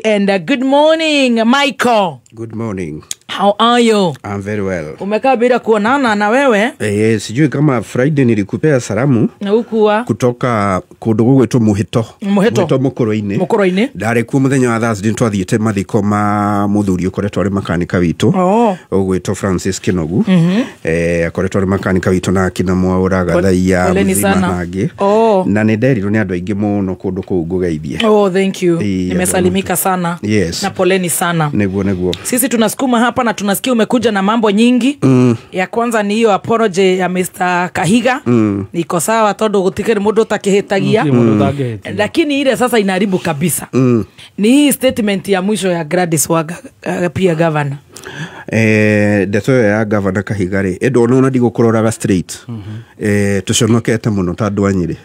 and good morning, Michael. Good morning. How are you? I'm very well. Umekaa bila kuonana na wewe? Sijui kama Friday nilikupea salamu. Na ukua kutoka kundu gugwitwo Muhito Mukoroini. Ndari ku muthenya wa Thursday twathiete mathiko ma muthuri ukoretwo ari makanika witu. Ugwitwo Francis Kinogu. Akoretwo ari makanika witu na kina mwauraga thaia muzima nangi. Na ni nderirwo ni andu aingi muno kundu kuu ngugeithie. Thank you. Nimesalimika sana. Yes. Na poleni sana. Neguo. Sisi tunasukuma hapa na tunasikia umekuja na mambo nyingi. Ya kwanza ni hiyo apology ya Mr. Kahiga. Niko sawa todo gutikere mundu takihitagia. Lakini ile sasa inaharibu kabisa. Ni hii statement ya mwisho ya Gladys Wanga pia governor. Ndeto ya governor Kahiga ri ndona ndigukuroraga straight. Tuconokete muno tandu anyiri.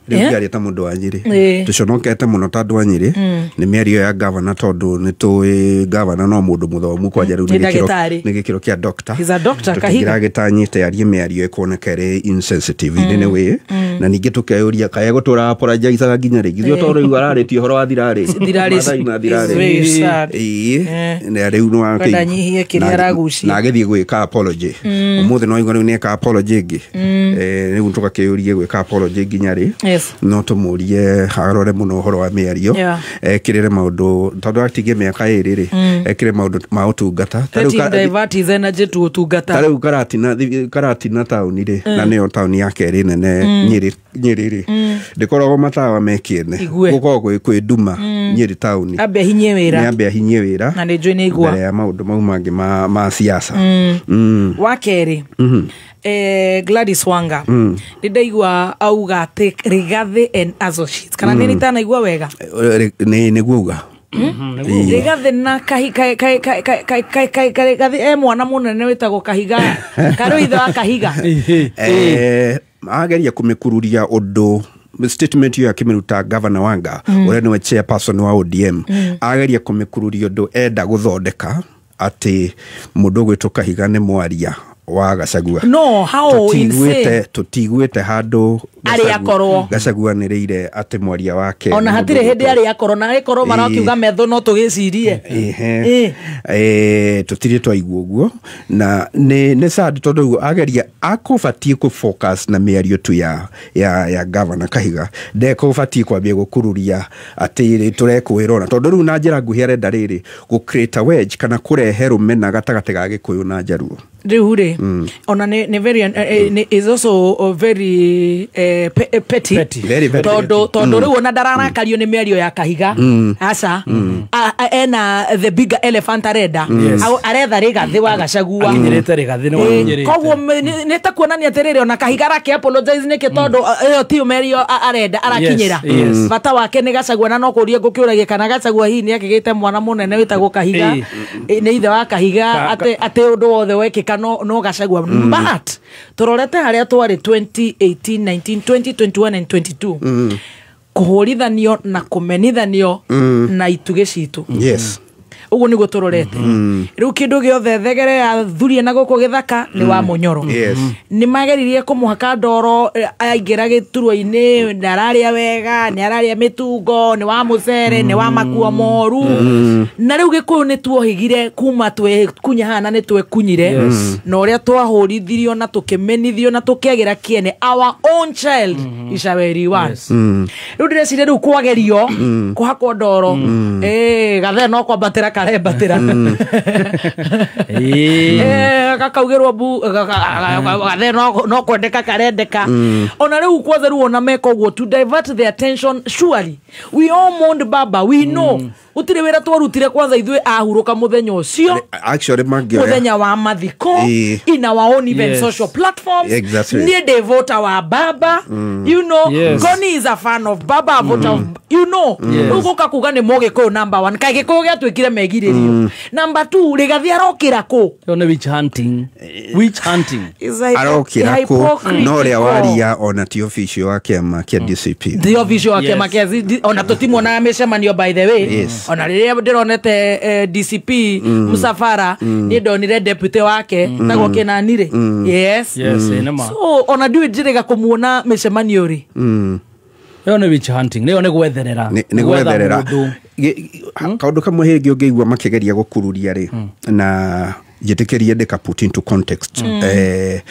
Riari ta mundu wa Nyeri tuconokete muno tandu wa Nyeri ni mĩario ya governor tondu ni tuĩ governor no mundu muthomu kwa jaru ni gikiro kia doctor. He's a doctor Kahiga gitanyite arie mĩario ikonekere insensitive nene we na ningi tukeyuria kae gutura apologize ginya ringi thio tondu riu araritio horo wa thirari ne riu no akanyihie kiria raguci na githie gwika apology umuthi no igoro ni ka apology ingi riu tukakeyurie gwika apology ginya ri no tumurie harore muno horo wa mĩario kirire maundu tondu atige miaka iriri ekire maundu ma utungata divert his energy to utungata tariu karatina tauni ri na nio tauni yake ri nene Nyeri ndikorogo matawa mekiene gukorwo kwi nduma Nyeri tauni ambe hinye wira na nijwe ni igwa ya maundu mau mangi ma siasa wakeri Gladys Wanga ndidaigwa auga ati Rigathi and Associates kana nini tana igwa wega ni guga Rigathi na Rigathi mwana munene witagwo Kahiga karo ithe wa Kahiga ageria kumikururia undu statement ya kimiruta governor Wanga ure ni chairperson wa ODM ageria kumikururia undu enda guthondeka ati mundu gwitwo Kahiga ni mwaria wa Gachagua no how insane tutigwete handu ari akorwo Gachagua nireire ati mwaria wake ona hatire hindi ari akorwo na akorwo marakiuga metho no tugicirie tutiri twaigua uguo na ne sad tondu ageria akubatie ku focus na mĩario tu ya governor Kahiga ndekubatie kwambia gukururia ati turekwirona tondu riu na njira nguhi arenda riri gu create a wedge kana kurehe rumena gatagate ga Gikuyu na Jaruo riure ona ne very is also very petty tondu riu ona dararakario ni mĩario ya Kahiga aca ena the bigger elephant arenda aretha Rigathi wa Gachagua akinyirite Rigathi ni wa Nyeri koguo ni ta kuonania atiriri ona Kahiga rake apologize niki tondu iyo ti mĩario arenda arakinyira bata wake ni Gachagua na no kuria ngukiuragia kana Gachagua hii ni akigite mwana munene witagwo Kahiga ni ithe wa Kahiga ate undu wothe wekika no Gachagua but turorete haria twari 2018 19 2021 and 22 kuhurithanio na kumenithanio na ituge citu ugu ni guturorete riu kindu giothe thegere ya thurie na guko githaka ni wa Munyoro ni mageririe kumuhaka ndoro aingira gituruini ndararia wega ni araria mitungo ni wa mucere ni wa makuo moru na riu Gikuyu ni tuohigire kuma twe kunyahana ni twe kunyire na uria twahurithirio na tukimenithio na tukiagira kiene our own child ishaweri once riu ndirecire riu kwagerio kuhakwo ndoro gathe no kwambatira batira gakaugirwo bu gathe no kwendeka karendeka ona riu kwanza riu ona meko uguo to divert the attention surely we all mourned baba we know utire wira twarutire kwanza ithuĩ ahuruka muthenya ucio actually muthenya wa mathiko in our own even social platforms ni devota wa baba you know Goni is a fan of baba voter you know ugoka kuga ni Mũgĩkũyũ number 1 kai Gĩkũyũ gĩatwĩkire megiririo number 2 Rigathi arokira ku yone witch hunting arokira ku no ria waria ona ti official wa kiama kia DCP the official wa kiama kia ona tutimona mĩcemanio by the way ona riria ndironete DCP Musafara ni ndonire deputy wake tagwo Kinanire yes so ona ndiwe njiriga kumuona mĩcemanio ri yo nĩ witch hunting nĩyo nĩ gwetherera nĩ gwetherera kaũndũ kamwe hĩngĩ ũngĩigua makĩgeria gũkururia rĩ na njĩtĩkĩrie ndĩka put into context he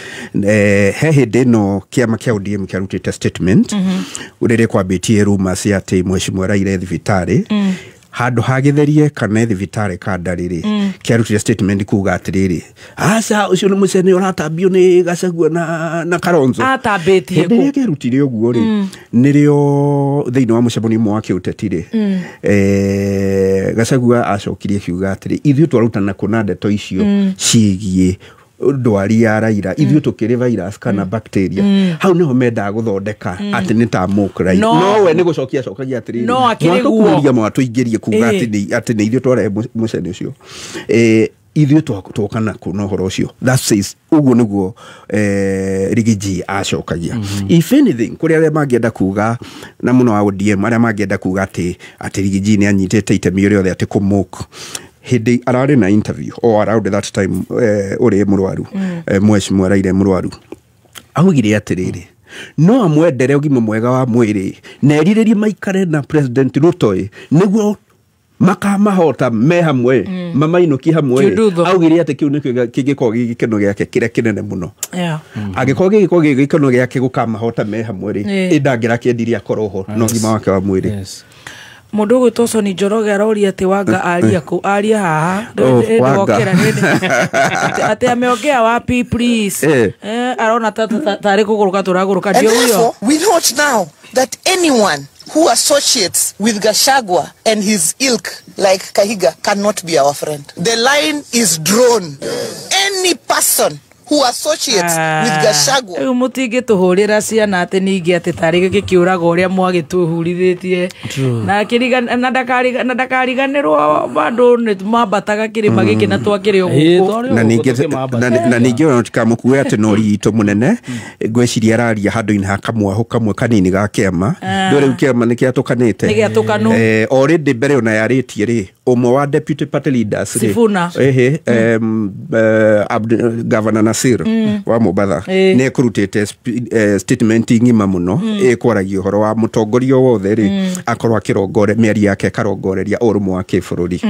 hĩndĩ ĩno kĩama kĩa ODM kĩarutĩte statement rĩrĩa kwambĩtie rumors atĩ Mheshimiwa Raila thibitarĩ handũ hagĩtherie kana thibitarĩ kandarĩrĩ kĩarutire statement kuuga atĩrĩrĩ aca ũcio nĩ mũcene ũratambio nĩ Gachagua na Kalonzo atambĩtie kũ kĩrutire ũguo rĩ nĩrĩo thĩinĩ wa mũcemanio wa kĩũteti rĩ Gachagua acokirie kiuga atĩrĩ ithuĩ twarutana kũna ndeto icio ciĩgiĩ ndwari ya Raila ithuĩ tũkĩrĩ virus kana bacteria hau niho mendaga gũthondeka atĩ nĩ ta mũkrai no we nĩ gũcokia cokagia atĩrĩ no akĩrĩ guo mwatũingĩrie kuuga atĩ nĩ ithuĩ twarehe mũcene ũcio ithuĩ twokana kuna ũhoro ũcio that says ũguo nĩguo Rigiji acokagia if anything kũrĩ arĩa mangĩenda kuuga na mũno wa ODM arĩa mangĩenda kuuga atĩ Rigiji nĩ anyitĩte itemi rĩothe atĩ kũmũk hindi ararĩ na interview around that time ũrĩ mũrwaru Mheshimiwa Raila mũrwaru augire atĩrĩrĩ no amwendere ũgima mwega wa mwĩrĩ na erirĩrie maikare na President Ruto nĩguo makamahota me hamwe mamainũki hamwe augire atĩ kĩu nĩkĩo kĩngĩkorwo gĩkeno gĩake kĩrĩa kĩnene mũno angĩkorwo gĩgĩkorwo gĩkeno gĩake gũkamahota me hamwe rĩ ndangĩrakĩendirie akorwo ho no ũgima wake wa mwĩrĩ mundu gwitoso ni Njoroge aroria ati Wanga aria haha ndokera ati ameongea wapi please arona tari kuguruka turaguruka ndio huyo. We note now that anyone who associates with Gachagua and his ilk like Kahiga cannot be our friend. The line is drawn. Any person who associates with Gachagua mutige tuhurira ciana ati ningi ati tari gikiuraga uria mwagituhurithitie na kiriga na ndakariganirwo bado ni mambataga kirima giki na twakire uguo na ningi ona tikamukuwe ati no riito munene ngweciria araria handu-ini hakamwaho kamwe kanini ga kiama ndore kiama nikiatukanite already mbere ona yaritie ri umwe wa deputy party leaders Sifuna Governor Nasir wa Mombasa nĩ kurutĩte statement ngima mũno ĩkwaragia ũhoro wa mũtongoria wothe rĩ akorwo akĩrongore mĩari yake akarongoreria ũrũmwe wa kĩbũrũri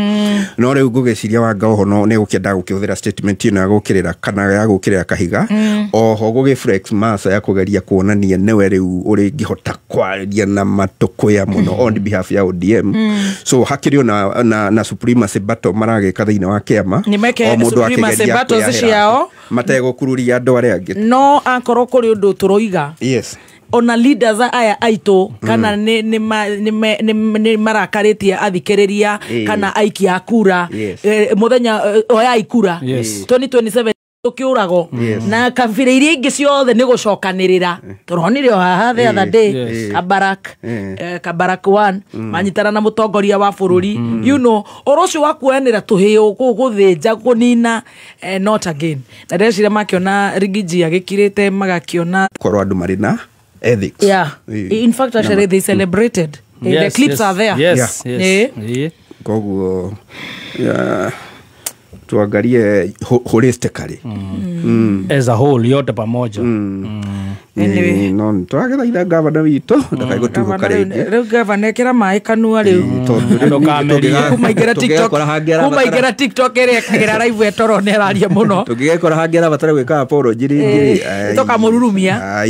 no rĩu ngũgeciria Wanga oho no nĩ gũkĩenda gũkĩhũthĩra statement ĩno ya gũkĩrĩra kana ya gũkĩrĩra Kahiga oho gũgĩflex masa ya kũgeria kuonania nĩwe rĩu ũrĩngĩhota kwaria na matũkũya mũno on behalf ya ODM so hakĩrĩ na supremacy battle maragĩka thĩinĩ wa kĩama o mũndũ akĩgeria ciao mategũkururia andũ arĩa angĩ no akorwo kũrĩ ũndũ tũroiga ona leaders aya aitũ kana nĩ marakarĩtie athikĩrĩria kana aikia kura mũthenya oya ikura 2027 tukiurago na kabira iria ingĩ ciothe nĩ gũcokanĩrĩra turonire haha the other day Kabarak 1 manyitana na mũtongoria wa bũrũri you know orocio wa kuoyanĩra tũhĩũ gũthĩnja kũnina not again na ndĩreciria makĩona Rigiji agĩkirĩte magakiona korwo andũ marĩ na ethics in fact actually they celebrated the clips are there koguo tuangalie holistically as a whole yote pamoja no twagithaitha gavana witũ ndakaigũtuguka rĩngĩ rĩu gavana ekĩra maĩ kanua rĩu kumaingĩra TikTok ĩrĩa ekagĩra live etoro nĩ araria mũno tũngĩgekora hangĩra batara gwĩka apology rĩngĩ tũkamũrurumia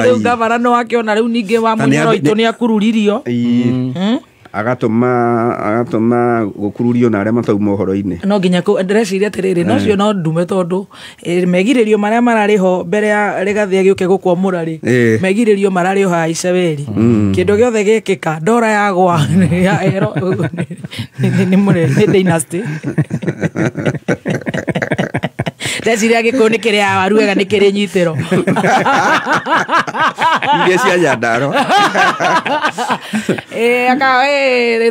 rĩu gavana no akĩona rĩu ningĩ wa mũnyoro itũ nĩ akururirio agatũma gũkururio na arĩa matauma ũhoro-inĩ no nginya ndĩreciria atĩrĩrĩ no cio no ndume tondũ megirĩrio marĩa mararĩ ho mbere ya Rigathi agĩũke gũkwamũra rĩ megirĩrio mararĩ ho haica weri kĩndũ gĩothe gĩkĩka ndora yagwa nĩ dynasty ndeciria gĩkũyũ nĩ kĩrĩa waru wega nĩ kĩrĩ nyitĩro iria cia Nyandarua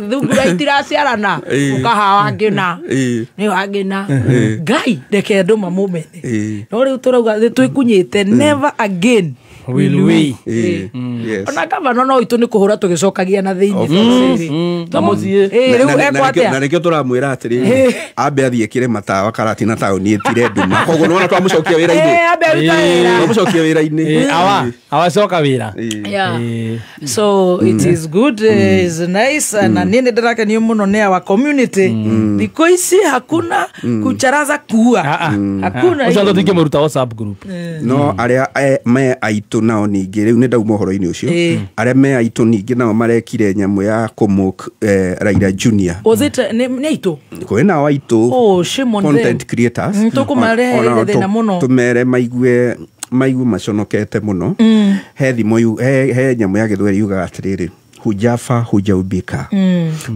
thungura itiraciarana ũkahawa ngĩna nĩ wangĩna Ngai reke andũ mamũmene no rĩu tũrauga twĩkunyĩte never again will we. Yes. Ona gavana no itu ni kuhura tugicokagia na thiini na muthie na rekio turamwira atiri ambe athie kire matawa karati na tauni etire nduma koguo nona twamucokia wira-ini twamucokia wira-ini awacoka wira. So it is good, is nice na nini ndiraka ni muno ne wa community because hakuna kucharaza kuua hakuna uco tuike muruta WhatsApp group no aria me aitu nao ningi riu ni ndauma horo-ini ucio aria me aitu ningi nao marekire nyamu ya kumuk Raila Junior ozete ni aitu kwena waitu content creators tukumare thina muno tumere maigue maconokete muno he thimo he nyamu ya githweri yuga atiriri hujafa hujaubika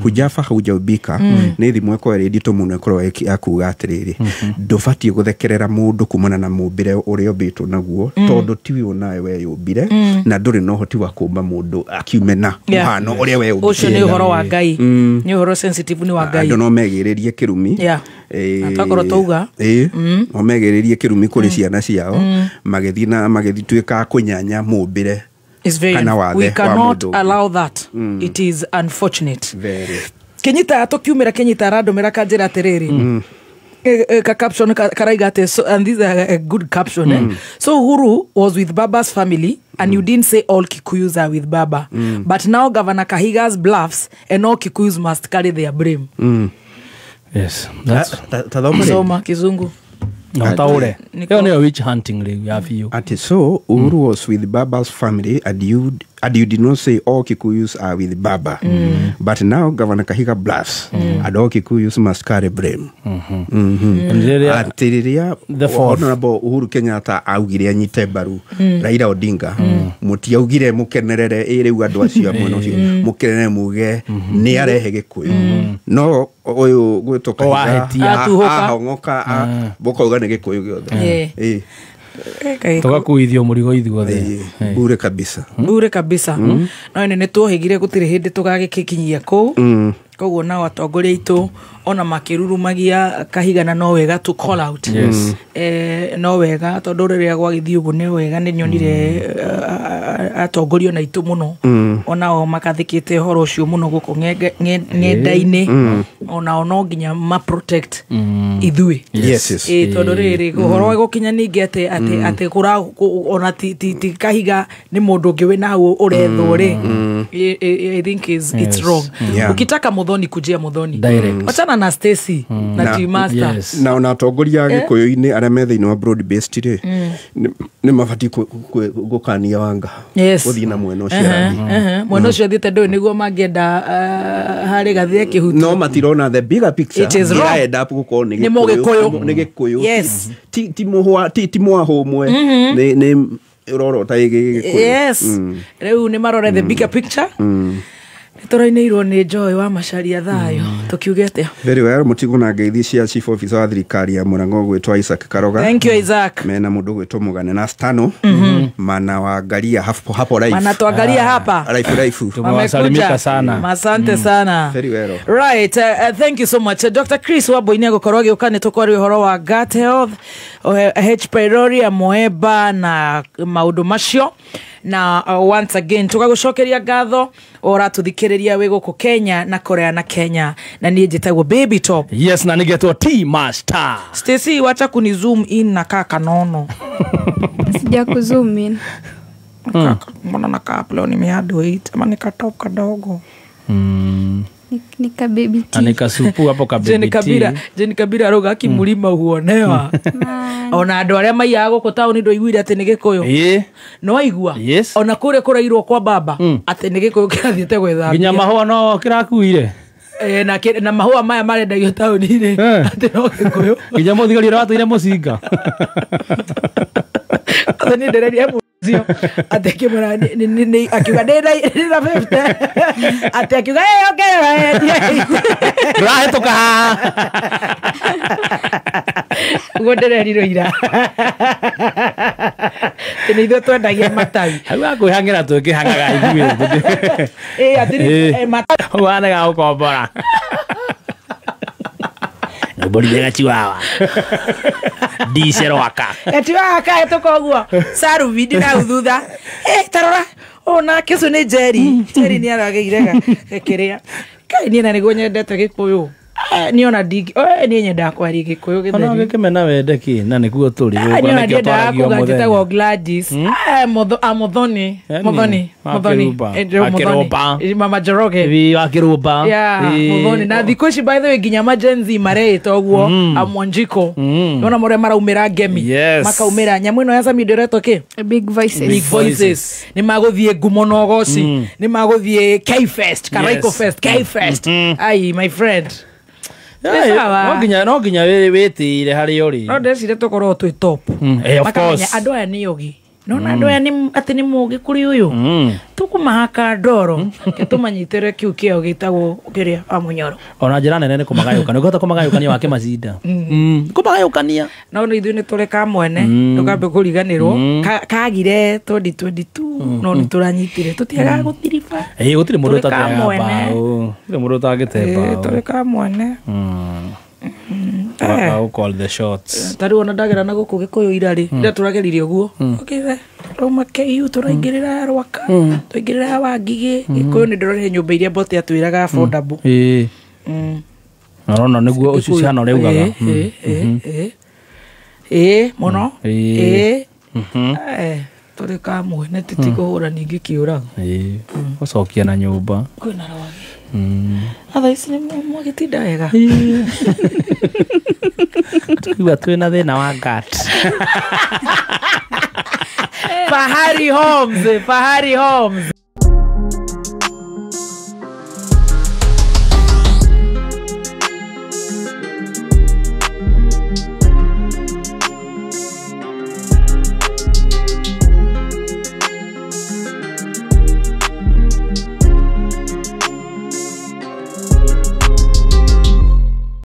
hujafa hujaubika ni thimo kwere ndito muno korwo akuga atiriri ndubatie guthekerera mundu kumana na mumbire uria obitwo naguo tondu tiwi onawe we yumbire na nduri no hoti wa kumba mundu akiumena muhano uria we yumbire ucio ni uhoro wa Ngai ni uhoro sensitive ni wa Ngai andu no megiririe kirumi atakoro touga no megiririe kirumi kuri ciana ciao magithituika kunyanya mumbire. We cannot allow that. It is unfortunate. Very. Kenyita tokiumira Kenyita randomera kanjira atiriri. Ka caption karaiga ate, so, and this is a good caption. So Uhuru was with Baba's family and you didn't say all Kikuyus are with Baba. But now Governor Kahiga's bluffs and all Kikuyus must carry their blame. Yes. That's Soma Kizungu. No, taure. Niyo witch hunting we have you. So Uhuru was with Baba's family and you did not say all Kikuyus are with Baba. But now Governor Kahiga bluffs and all Kikuyus must carry blame. The Honorable Uhuru Kenyatta augire anyite mbaru Raila Odinga muti augire mukenerere iriu andu acio muno cio mukenere muge ni arehe Gikuyu no uyu gwito Kahiga ahongoka bokoga ni Gikuyu giothe tugakuithio murigo ithuothe bure kabisa no ni tuohigire gutire hindi tugagikikinyia ku koguo nao atongoria itu ona makirurumagia Kahigana no wega to call out no wega tondu riria gwagithio ugu ni wega ni nyonire atongoria na itu muno ona o makathikite horo ucio muno guko ng'enda-ini ona no nginya ma protect ithui tondu riri guhoro gukinya ningi ate kura ona ti Kahiga ni mundu ngi we nawe uretho ri I think it's wrong ukitaka muthoni kujia muthoni achana na Stacy na Timasta na atongoria Gikuyu-ini aria me thiini wa broad based ri ni mabati gukania Wanga guthii na mwena ucio mwena ucio thiete ndu niguo mangienda hari gathie kihutu no matirona the bigger picture ira end up gukorwo ni Gikuyu ti mwaho mwe ni uroro ta Gikuyu riu ni marore the bigger picture turainirwo ni Joy wa Macharia thayo tukiugete very well mutigo na ngeithi cia chief officer wa thirikari ya Murango gwitwa Isaac Karoga. Thank you Isaac. Mena mundu gwitwa Mugane na Stano mana wa Garia hapo live mana tuangalia hapa live tumewasalimika sana asante sana very well right thank you so much Dr. Chris Waboini agokorwo giukane tukwari uhoro wa gut health H pylori ya Moeba na maundu macio na once again tugagucokeria ngatho ora tuthikiriria we guku Kenya na Korea na Kenya na nie njitagwo Baby Top. Yes na nigetwo T Master. Stacy wacha kuni zoom in na kaka nono sija ku zoom in mbona na kaplo nimeado 8 ama nikatop kadogo nika baby tea anika supu hapo ka baby tea Jeni Kabira roga kimulima huonewa ona andu aria maiyaga guku tauni ndo igwire ati ni Gikuyu no igua ona kure kurairwo kwa baba ati ni Gikuyu kirathiete gwetha nginya mahua no kirakuire na mahua maya marendagio tauni-ini ati no Gikuyu nginya muthigari ratwire mucinga ati ni ndereria zio ati kimura ni akiuga ndina 50 ati akiuga okay rahetoka gondereriro ira ni ithuĩ twendagia matawi hau akwĩhang'ĩra twĩkĩhangaga ithuĩ ati matawi wanaga gũkombora Bori njega chiwawa. Dicero waka. Chiwawa ka to koguo. Saru video na uthutha. Tarora. Ona kesu ni Jerry. Jerry ni arageire gekiria. Kai ni na niguo nyendete Gikuyu. Ni ona digi ni nyenda kwari Gikuyu githeri. Ona gikimena wende ki na niguo turi guo na kio twaragio muthenya go Gladys Muthoni Mama Joroge vi Akirumba Muthoni na thikũ ici by the way nginya majenzi mareĩtwo guo Amwanjiko ona more maraumĩra ngemi makaumĩra nyamũ ĩno ya Sami ndiretwo ki Big Voices ni magũthiĩ ngumo na ũgoci ni magũthiĩ K-Fest Karaiko Fest K-Fest ai my friend no nginya wĩtĩire harĩa ũrĩ no ndecire tũkorwo twĩ top of course andũ aya nĩ ũgi no na andũ aya nĩ atĩ nĩ mũũgĩ kũrĩ ũyũ tũkũmahaka ndoro tũmanyitĩre kiu kĩao gĩtagwo kĩrĩa Munyoro ona njĩra nene nĩ kũmagayũkania ũkĩhota kũmagayũkania wake macinda kũmagayũkania no nĩ ithuĩ nĩ tũrĩ ka mwene tũkambe kũriganĩrwo kagire 2022 no nĩ tũranyitire tũtiagaga gũtiriba gũtirĩ mũndũ ũtatega mbaũ gũtirĩ mũndũ ũtagĩte mbaũ tũrĩ ka mwene I'll call the shots. Tari ona ndagera na guku Gikuyu irari nda turageririe uguo okay Roma KU turaingirira Rwaka tuingirira Wangigi Gikuyu ni ndorore nyumba iria bote atwiraga affordable arona niguo ucicana reugaga muno turi kamwe ne titikuhura ningi kiuraga ucokia na nyumba kwina Rwagi atha ici nĩ mũgĩtinda wega tukiuga twĩna thĩna wa gut Fahari Homes